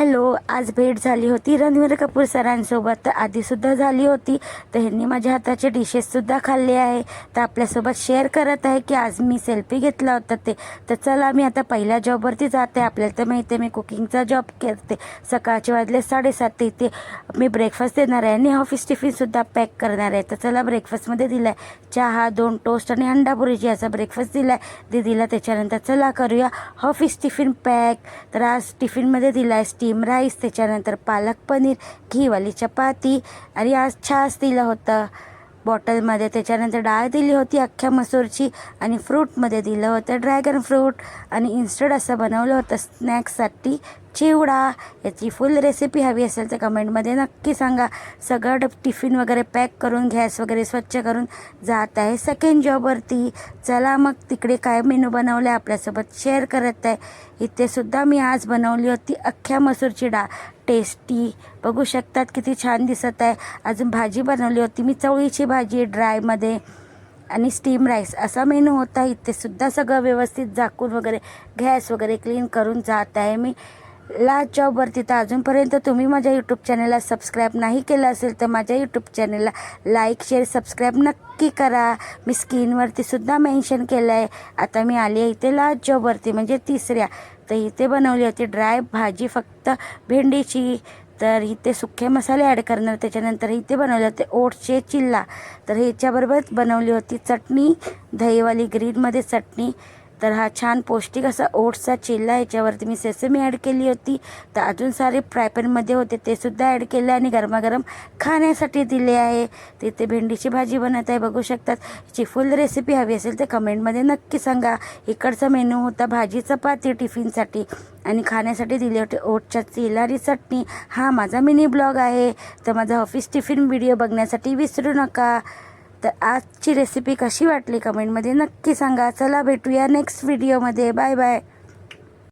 Hello, आज भेट झाली होती रणवीर कपूर सरांसोबत. तर आधीसुद्धा झाली होती. तर ह्यांनी माझ्या हाताचे डिशेससुद्धा खाल्ले आहे. तर आपल्यासोबत शेअर करत आहे की आज मी सेल्फी घेतला होता ते. तर चला, मी आता पहिल्या जॉबवरती जाते. आपल्याला तर माहिती आहे मी कुकिंगचा जॉब करते. सकाळचे वाजले 7:30. इथे मी ब्रेकफास्ट देणार आहे आणि ऑफिस टिफिनसुद्धा पॅक करणार आहे. तर चला, ब्रेकफास्टमध्ये दिला आहे चहा, 2 टोस्ट आणि अंडा भुर्जी याचा ब्रेकफास्ट दिला आहे दीदीला. त्याच्यानंतर चला करूया ऑफिस टिफिन पॅक. तर आज टिफिनमध्ये दिला आहे स्टीम राईस, त्याच्यानंतर पालक पनीर, घीवाली चपाती आणि आज छास दिलं होतं बॉटलमध्ये. त्याच्यानंतर डाळ दिली होती अख्ख्या मसूरची आणि फ्रूटमध्ये दिलं होतं ड्रॅगन फ्रूट. आणि इन्स्टंट असं बनवलं होतं स्नॅक्ससाठी चिवडा. याची फुल रेसिपी हवी असेल तर कमेंटमध्ये नक्की सांगा. सगळं टिफिन वगैरे पॅक करून गॅस वगैरे स्वच्छ करून जात आहे सेकंड जॉबवरती. चला मग तिकडे काय मेनू बनवलं आहे आपल्यासोबत शेअर करत आहे. इथे सुद्धा मी आज बनवली होती अख्ख्या मसूरची डाळ, टेस्टी. बघू शकतात किती छान दिसत आहे. अजून भाजी बनवली होती मी चवळीची भाजी ड्रायमध्ये आणि स्टीम राईस असा मेनू होता. इथे सुद्धा सगळं व्यवस्थित झाकून वगैरे गॅस वगैरे क्लीन करून जात आहे मी लास्ट जॉबवरती. तर अजूनपर्यंत तुम्ही माझ्या यूट्यूब चॅनलला सबस्क्राईब नाही केलं असेल तर माझ्या यूट्यूब चॅनलला लाईक शेअर सबस्क्राईब नक्की करा. मी स्क्रीनवरती सुद्धा मेन्शन केलं आहे. आता मी आली आहे इथे लास्ट जॉबवरती म्हणजे तिसऱ्या. तर इथे बनवली होती ड्राय भाजी फक्त भेंडीची. तर इथे सुखे मसाले ॲड करणार. त्याच्यानंतर इथे बनवले होते ओट्सचे चिल्ला. तर ह्याच्याबरोबर बनवली होती चटणी, दहीवाली ग्रीनमध्ये चटणी. तर हा छान पौष्टिक असा ओट्सचा चिल्ला. याच्यावरती मी सेसमी ॲड केली होती. तर अजून सारे फ्रायपॅनमध्ये होते ते सुद्धा ॲड केले आणि गरमागरम खाण्यासाठी दिले आहे. तिथे भेंडीची भाजी बनत आहे बघू शकतात. याची फुल रेसिपी हवी असेल तर कमेंटमध्ये नक्की सांगा. इकडचा मेनू होता भाजी चपाती टिफिनसाठी आणि खाण्यासाठी दिले होते ओटच्या चिल्ला आणि चटणी. हा माझा मिनी ब्लॉग आहे. तर माझा ऑफिस टिफिन व्हिडिओ बघण्यासाठी विसरू नका. तर आजची रेसिपी कशी वाटली कमेंटमध्ये नक्की सांगा. चला भेटूया नेक्स्ट व्हिडिओमध्ये. Bye bye.